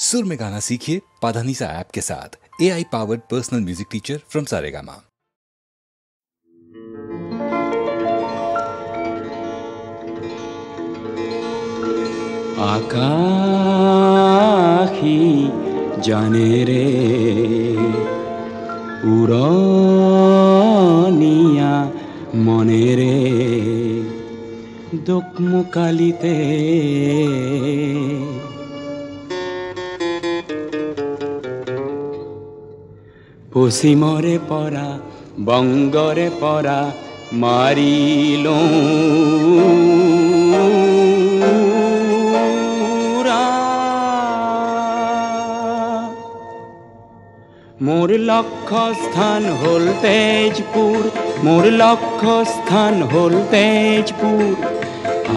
सुर में गाना सीखिए पाधानीसा ऐप के साथ। AI powered personal music teacher from Saregama. আকাশী জানে রে উড়নিয়া মনে রে দোকমুকালিতে পশ্চিমরে পরা বঙ্গরে পরা মারিল মোর লক্ষ্য স্থান হল তেজপুর, মোর লক্ষ্য স্থান হল তেজপুর।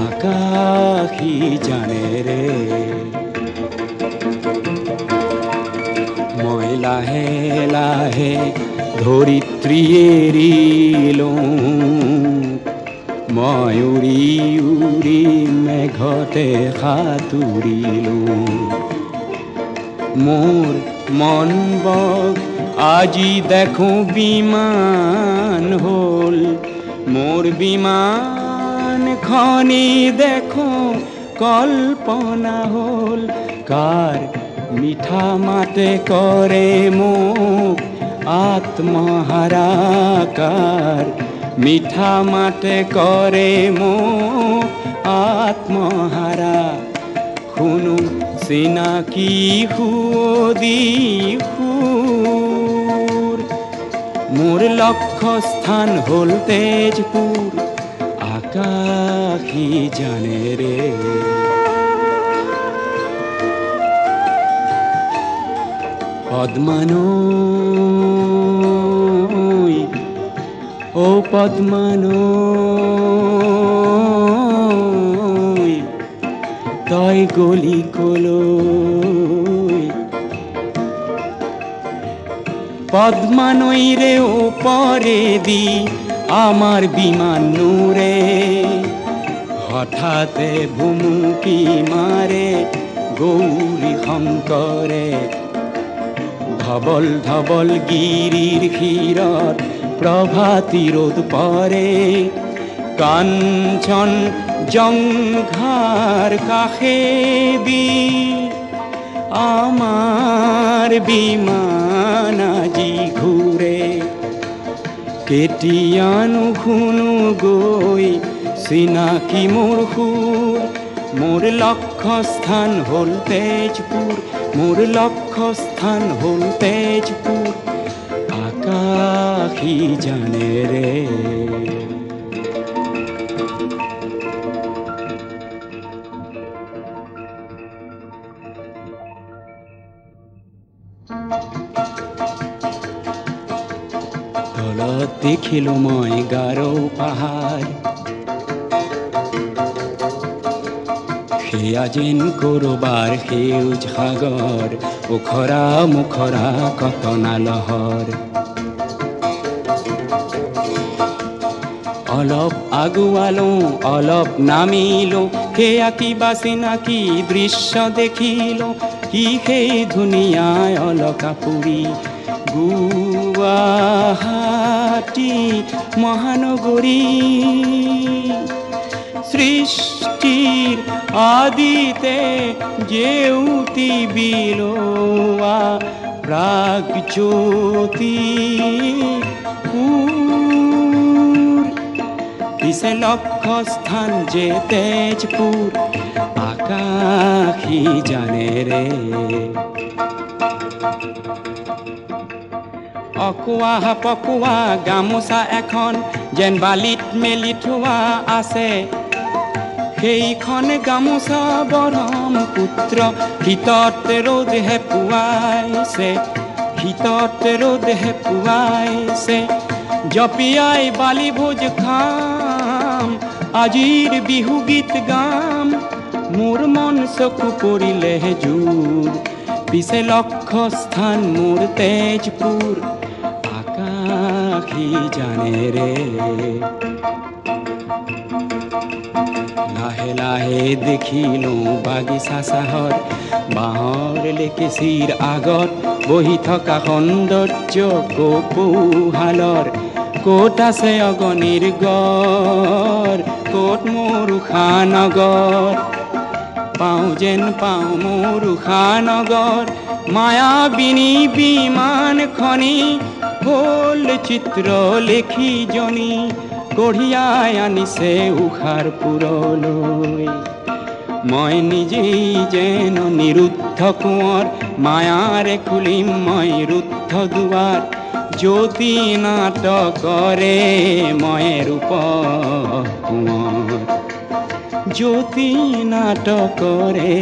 আকাশী জানে রে মই লাহে লাহে ধরিত্রী এৰিল, মই উৰি উৰি মেঘতে সাঁতুৰিল। মোর মন বগ আজি দেখো বিমান হল, মোর বিমান খনি দেখো কল্পনা হল। কার মিঠা মাতে করে মোক আত্মহারাকার, মিঠা মাতে করে মোক আত্মহারা। শুনো চিনাকি সুদি সুর, মোর লক্ষ্য স্থান হল তেজপুর। আকাশী জানে রে পদ্মানৈ ও পদ্মানৈ তই গলি কলৈ। পদ্মানৈ রে ওপরে দি আমার বিমান নূরে হঠাতে ভুমুকি মারে গৌরী শঙ্করে। ধবল ধবল গিরির ক্ষীরত প্রভাতী রোদ পরে, কাঞ্চন জঙ্ঘার কাষে দি আমার বিমান আজি ঘুরে। কেতিয়ানো শুনো গৈ চিনাকি মোর সুর, মোর লক্ষ্য স্থান হল তেজপুর, মোর লক্ষ্য স্থান হল তেজপুর। আকাশী জানে রে তলত দেখিলো মই গাৰো পাহাৰ, সেয়া যেন কৰবাৰ সেউজ সাগৰ, ওখৰা মুখৰা কটনা লহৰ। অলপ আগুৱালো অলপ নামিলো, সেয়া কিবা চিনাকি দৃশ্য দেখিলো। কি সেই ধুনীয়া অলকাপুৰী গুৱাহাটী মহানগৰী। সৃষ্টিৰ আদিতে জেউতি বিলোয়া প্ৰাগজ্যোতি পিছে লক্ষ্য স্থান যে তেজপুৰ। আকাশী জানে ৰে অকোৱা পকোৱা গামোচা এখন যেন বালিত মেলি থোৱা আছে, সেইখন গামোচা ব্ৰহ্মপুত্ৰ শীতত ৰ'দ হেপুৱাইছে, শীতত ৰ'দ হেপুৱাইছে। জপিয়াই বালি ভোজ খাম, আজিৰ বিহু গীত গাম, মোৰ মন চকু পৰিলে জোৰ। পিছে লক্ষ্য স্থান মোৰ তেজপুৰ। আকাশী জানে ৰে লাহে লাহে দেখিলো বাগিচা চাহৰ বাঁহৰ লেকেচিৰ আগত বহি থকা সৌন্দৰ্য কপৌশালৰ ক'ত আছে অগণিৰ গড় ক'ত মোৰ উষানগৰ পাওঁ যেন পাওঁ মোৰ উষানগৰ মায়াবিনী বিমানখনি হ'ল চিত্ৰ লেখিজনী কঢ়িয়াই আনিছে উষাৰ পুৰলৈ মই নিজেই যেন নিৰুদ্ধ কোঁৱৰ মায়াৰে খুলিম মই ৰুদ্ধ দুৱাৰ জ্যোতি নাটকৰে মই ৰূপ কোঁৱৰ জ্যোতি নাটকৰে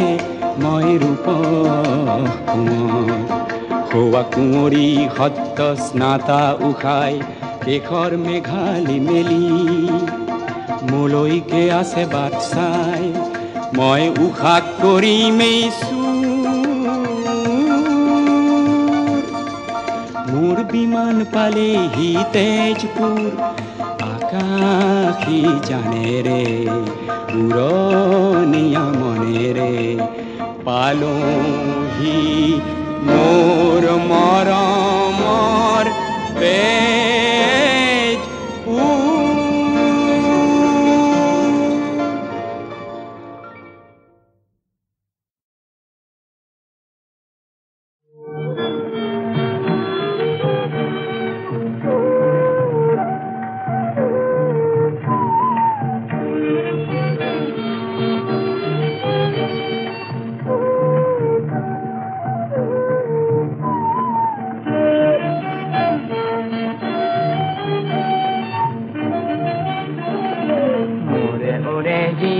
মই ৰূপ কোঁৱৰ হোৱা কুঁৱৰী সত্য স্নাতা উষাই শেষৰ মেঘালি মেলি মোলৈকে আছে বাট চাই মই উষাক কৰিমেই মোৰ বিমান পালেহি তেজপুৰ আকাশী জানেৰে উৰণীয়া মনেৰে পালোহি মোৰ মৰমৰ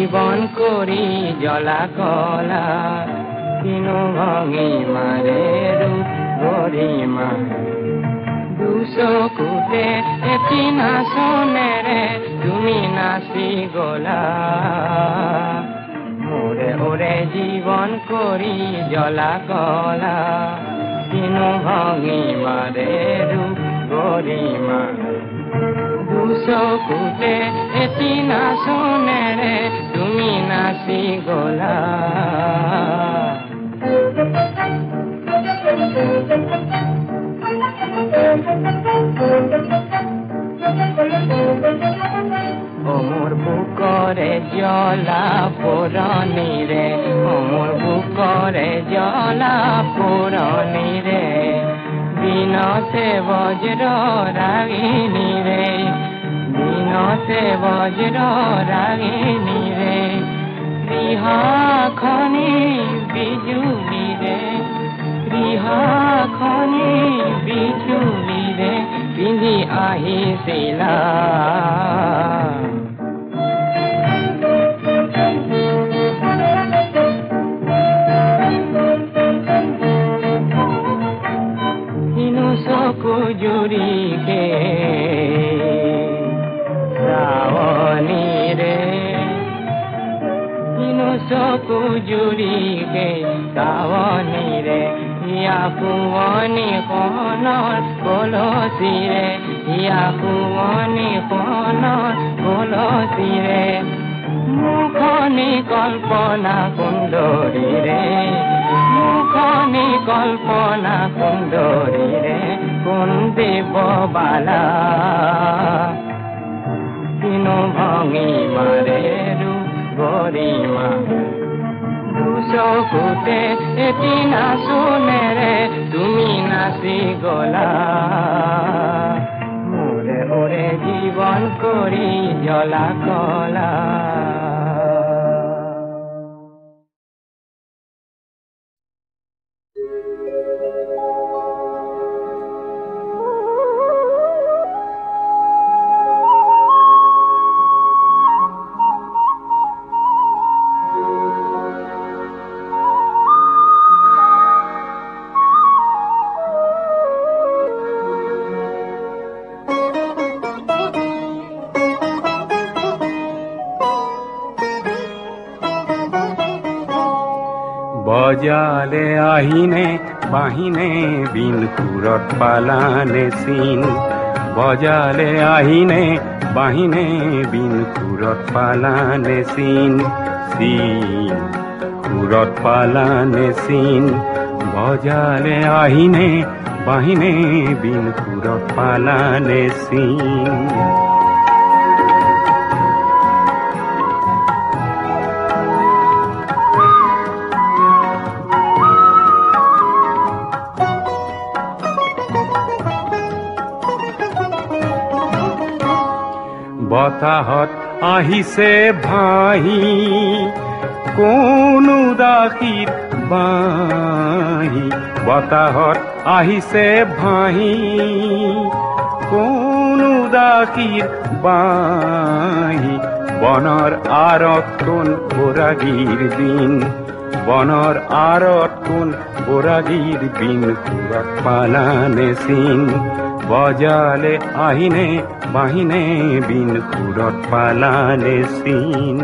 জীবন কৰি জ্বলা কলা কিনো ভঙি মাৰে ৰূপ গৰিমা দুচকুতে এটি নাচনেৰে তুমি নাচি গলা মোৰে ওৰে জীৱন কৰি জ্বলা কলা কিনো ভঙি মাৰে ৰূপ গৰিমা দুচকুতে এটি নাচনেৰে তুমি নাচি গলা মোৰ বুকৰে জ্বলা পুৰণিৰে মোৰ বুকৰে জ্বলা পুৰণিৰে দিনতে বজ্ৰ ৰাগিনীৰে দিনতে বজ্ৰ ৰাগিনীৰে ৰিহাখনি বিজুলীৰে ৰিহাখনি বিজুলীৰে পিন্ধি আহিছিলা জুৰিকে শ্ৰাৱণীৰে কিনো চকু জুৰিকে শ্ৰাৱণীৰে ইয়া পুৱনি কণৰ কলচীৰে ইয়া পুৱনি কণৰ কলচীৰে মুখনি কল্পনা সুন্দৰীৰে মুখনি কল্পনা সুন্দৰীৰে কোন দেৱবালা কিনো ভঙি মাৰে ৰূপ গৰিমা দুচকুতে এটি নাচনেৰে তুমি নাচি গলা মোৰে ওৰে জীৱন কৰি জ্বলা কলা বজালে আহিনে বাহিনে বিন সুৰত পালানে চিন বজালে আহিনে বাহিনে বিন সুৰত পালানে চিন চিন সুৰত পালানে চিন বজালে আহিনে বাহিনে বিন সুৰত পালানে চিন বতাহত আহিছে ভাহি কোন উদাসীৰ বাহি বতাহত আহিছে ভাহি কোন উদাসীৰ বাহি বনৰ আঁৰত কোন বৰাগীৰ বিন বনৰ আঁৰত কোন বৰাগীৰ বিন সুৰত পালানে চিন বজালে আহিনে বাহিনে বিন সুৰত পালানে চিন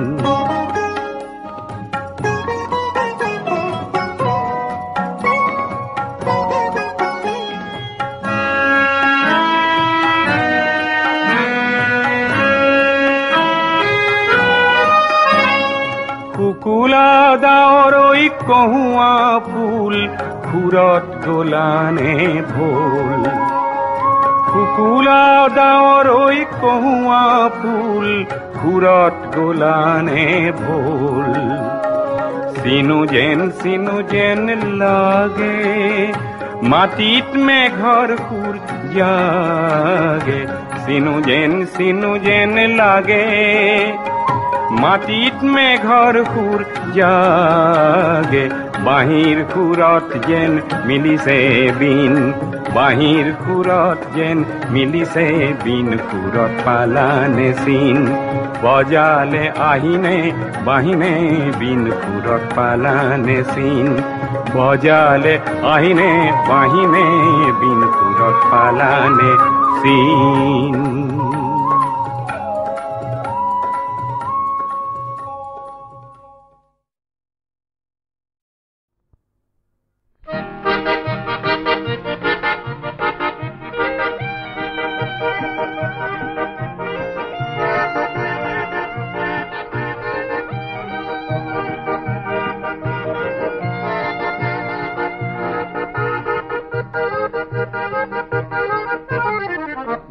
কুকুলা ডাৱৰৈ কহুৱা ফুল সুৰত গলানে ভোল কুকুলা ডাৱৰৈ কহুৱা ফুল সুৰত গলানে ভোল চিনু যেন লাগে মাটিত মেঘৰ সুৰ জাগে চিনু যেন লাগে মাটিত মেঘৰ সুৰ জাগে বাঁহীৰ সুৰত যেন মিলিছে বিন বাঁহীৰ সুৰত যেন মিলিছে বিন সুৰত পালানে চিন বজালে আহিনে বাহিনে বিন সুৰত পালানে চিন বজালে আহিনে বাহিনে বিন সুৰত পালানে চিন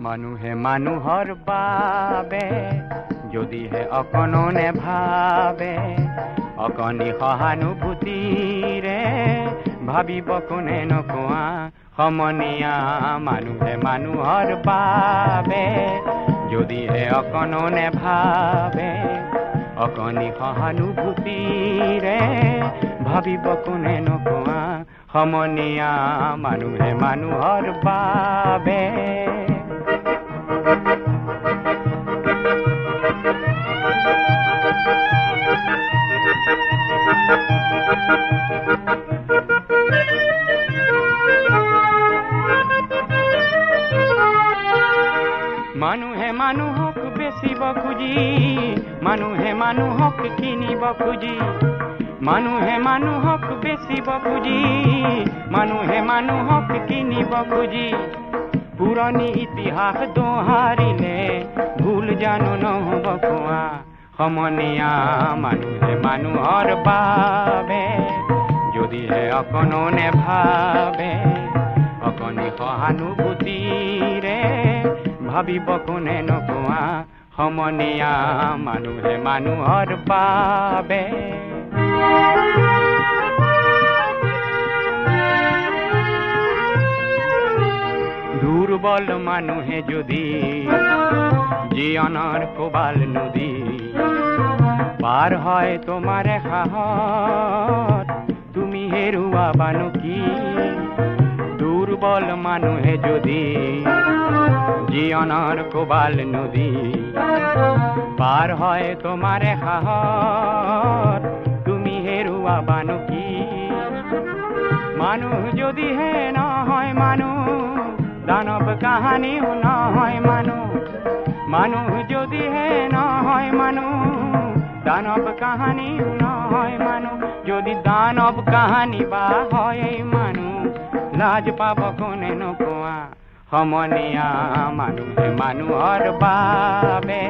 মানুহে মানুহৰ বাবে যদিহে অকণো নেভাবে অকণি সহানুভূতিৰে ভাবিব কোনে নকোৱা সমনীয়া মানুহে মানুহৰ বাবে যদিহে অকণো নেভাবে অকণি সহানুভূতিৰে ভাবিব কোনে নকোৱা সমনীয়া মানুহে মানুহৰ বাবে মানুহে মানুহক বেচিব খুজি মানুহে মানুহক কিনিব খুজি মানুহে মানুহক বেচিব খুজি মানুহে মানুহক কিনিব খুজি পুৰণি ইতিহাস দোহাৰিলে ভুল জানো নহ'ব কোৱা সমনীয়া মানুহে মানুহৰ বাবে যদিহে অকণো নেভাবে অকণি সহানুভূতিৰে ভাবিব কোনে নকোৱা সমনীয়া মানুহে মানুহৰ বাবে দুৰ্বল মানুহে যদি জীৱনৰ কোবাল নদী পাৰ হয় তোমাৰ সাহত তুমি হেৰুৱাবানো কি দুৰ্বল মানুহে যদি জীৱনৰ কোবাল নদী পাৰ হয় তোমাৰ সাহত তুমি হেৰুৱাবানো কি মানুহ যদিহে নহয় মানুহ দানৱ কাহানিও নহয় মানুহ যদিহে নহয় মানুহ দানৱ কাহানিও নহয় মানুহ যদি দানৱ কাহানি বা হয় মানুহ লাজ পাব কোনে নকোৱা সমনীয়া মানুহে মানুহৰ বাবে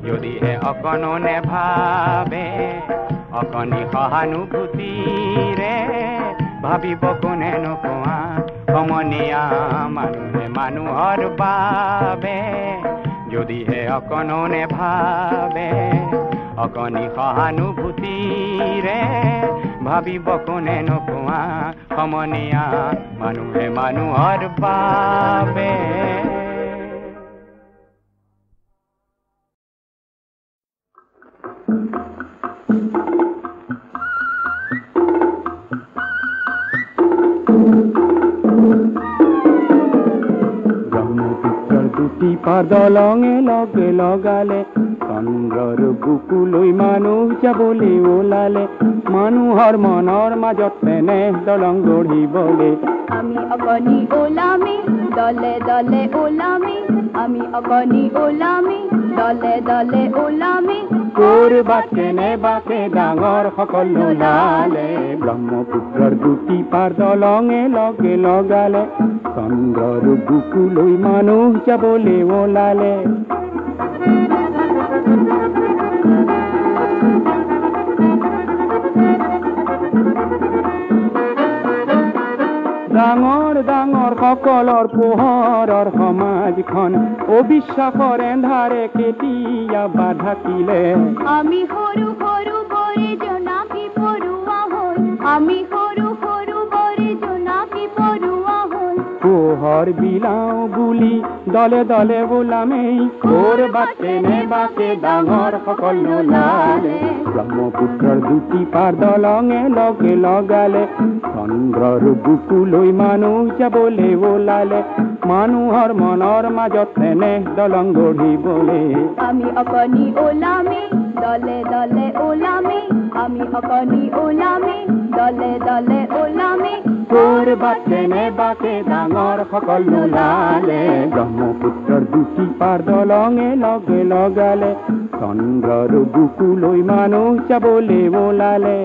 যদিহে অকণো নেভাবে অকণি সহানুভূতিৰে ভাবিব কোনে নোকোৱা সমনীয়া মানুহে মানুহৰ বাবে যদিহে অকণো নেভাবে অকণি সহানুভূতিৰে ভাবিব কোনে নোকোৱা সমনীয়া মানুহে মানুহৰ বাবে ব্ৰহ্মপুত্ৰৰ দুটি পাৰ দলঙে লগে লগালে চন্দ্ৰৰ বুকুলৈ মানুহ যাবলৈ ওলালে মানুহৰ মনৰ মাজত তেনে দলং গঢ়িবলৈ আমি অকণি ওলামি দলে দলে ওলামি আমি অকণি ওলামি দলে দলে ওলামি ক'ৰবাত কেনেবাকে ডাঙৰ সকল নোলালে ব্ৰহ্মপুত্ৰৰ দুটি পাৰ দলঙে লগে লগালে চন্দ্ৰৰ বুকুলৈ মানুহ যাবলৈ ওলালে ডাঙৰ ডাঙৰ সকলৰ পোহৰৰ সমাজখন অবিশ্বাসৰ এন্ধাৰে কেতিয়া বাধাকিলে আমি সৰু সৰু বৰে জোনাকী পৰুৱা হ'ল আমি সৰু সৰু বৰে জোনাকী পৰুৱা হ'ল পোহৰ বিলাও বুলি দলে দলে ওলামেই ক'ৰবাত কেনেবাকে ডাঙৰ সকল নোলালে ব্ৰহ্মপুত্ৰৰ দুটি পাৰ দলঙে লগে লগালে চন্দ্ৰৰ বুকুলৈ মানুহ যাবলৈ ওলালে মানুহৰ মনৰ মাজত তেনে দলং গঢ়িবলৈ আমি অকণি ওলামি দলে দলে ওলামি আমি অকণি ওলামি দলে দলে ওলামি ক'ৰবাত কেনেবাকে ডাঙৰ সকল নোলালে ব্ৰহ্মপুত্ৰৰ দুটি পাৰ দলঙে লগে লগালে চন্দ্ৰৰ বুকুলৈ মানুহ যাবলৈ ওলালে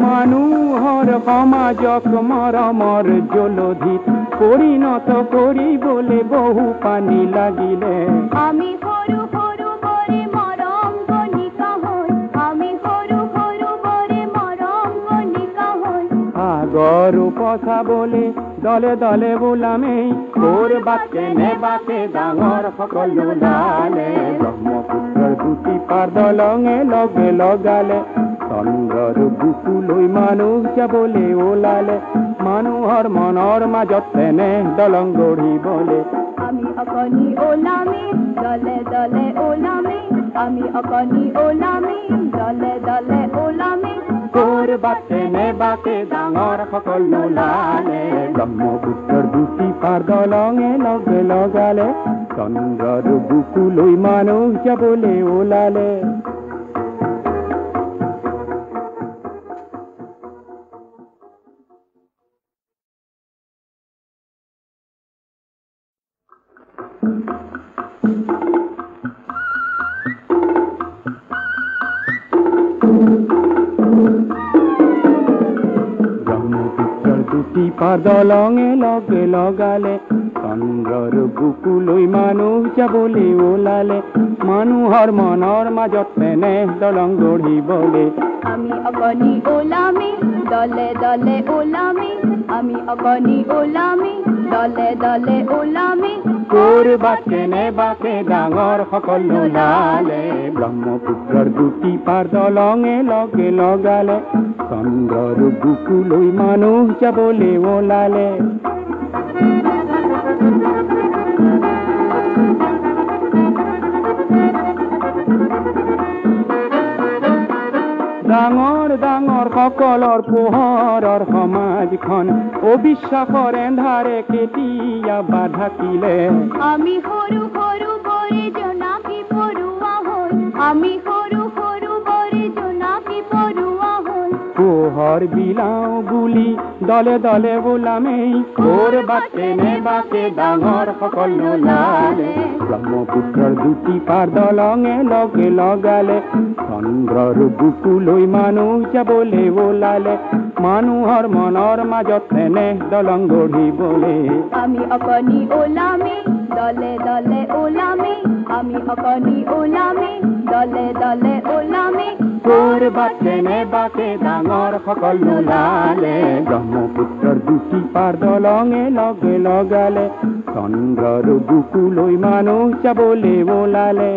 মানুহৰ সমাজক মৰমৰ জলধিত পৰিণত কৰিবলৈ বহু পানী লাগিলে আমি সৰু সৰু বৰে মৰম কণিকা হ'ল আমি সৰু সৰু বৰে মৰম কণিকা হ'ল আগৰ উপচাবলৈ দলে দলে ওলামেই ক'ৰবাত কেনেবাকে ডাঙৰ সকল ওলালে ব্ৰহ্মপুত্ৰৰ দুটি পাৰ দলঙে লগে লগালে চন্দ্ৰৰ বুকুলৈ মানুহ যাবলৈ ওলালে মানুহৰ মনৰ মাজত তেনে দলং গঢ়িবলৈ আমি অকণি ওলামি দলে দলে ওলামি আমি অকণি ওলামি দলে দলে ওলামি ক'ৰবাত কেনেবাকে ডাঙৰ সকল নোলালে ব্ৰহ্মপুত্ৰৰ দুটি পাৰ দলঙে লগে লগালে চন্দ্ৰৰ বুকুলৈ মানুহ যাবলৈ ওলালে ব্ৰহ্মপুত্ৰৰ দুটি পাৰ দলঙে লগে লগালে চন্দ্ৰৰ বুকুলৈ মানুহ যাবলৈ ওলালে মানুহৰ মনৰ মাজত তেনে দলং গঢ়িবলৈ আমি অকণি ওলামি দলে দলে ওলামি আমি অকণি ওলামি দলে দলে ওলামি ক'ৰবাত কেনেবাকে ডাঙৰ সকল নোলালে ব্ৰহ্মপুত্ৰৰ দুটি পাৰ দলঙে লগে লগালে চন্দ্ৰৰ বুকুলৈ মানুহ যাবলৈ ওলালে ডাঙৰ ডাঙৰ সকলৰ পোহৰৰ সমাজখন অবিশ্বাসৰ এন্ধাৰে কেতিয়া বাধাকিলে আমি সৰু সৰু বৰে জোনাকী পৰুৱা হ'ল আমি সৰু সৰু বৰে জোনাকী পৰুৱা হ'ল ঘৰ বিলাও বুলি দলে দলে বোলামেই কৰবাতে নেবাকে ডাঙৰ সকল নোলালে ব্ৰহ্মপুত্ৰৰ দুটি পাৰ দলঙে লগে লগালে চন্দ্ৰৰ বুকুলৈ মানুহ যাবলৈ ওলালে মানুহৰ মনৰ মাজত তেনে দলং গঢ়িবলৈ আমি অকণি ওলামে দলে দলে ওলামে আমি অকণি ওলামে দলে দলে ওলামে কৰবাতে নেবাকে ডাঙৰ সকল নোলালে ব্ৰহ্মপুত্ৰৰ দুটি পাৰ দলঙে লগে লগালে চন্দ্ৰৰ বুকুলৈ মানুহ যাবলৈ ওলালে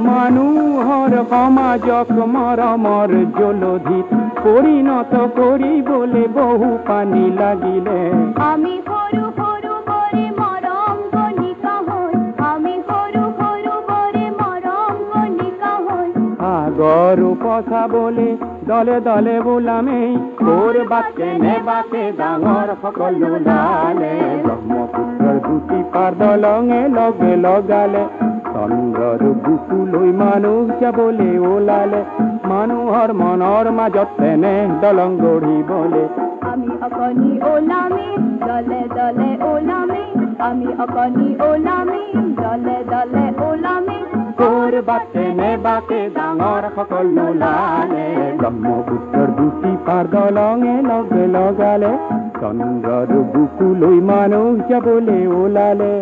মানুহৰ সমাজক মৰমৰ জলধিত পৰিণত কৰিবলৈ বহু পানী লাগিলে আমি সৰু সৰু বৰে মৰম কণিকা হৈ আমি সৰু সৰু বৰে মৰম কণিকা হৈ সাগৰ উপচাবলৈ দলে দলে বোলামেই কৰবাতে নেবাকে ডাঙৰ সকল নোলালে ব্ৰহ্মপুত্ৰৰ দুটি পাৰ দলঙে লগে লগালে চন্দ্ৰৰ বুকুলৈ মানুহ যাবলৈ ওলালে মানুহৰ মনৰ মাজত তেনে দলং গঢ়িবলৈ আমি অকণি ওলামে দলে দলে ওলামে আমি অকণি ওলামে দলে দলে ওলামে কৰবাতে নেবাকে ডাঙৰ সকল নোলালে ব্ৰহ্মপুত্ৰৰ দুটি পাৰ দলঙে লগে লগালে চন্দ্ৰৰ বুকুলৈ মানুহ যাবলৈ ওলালে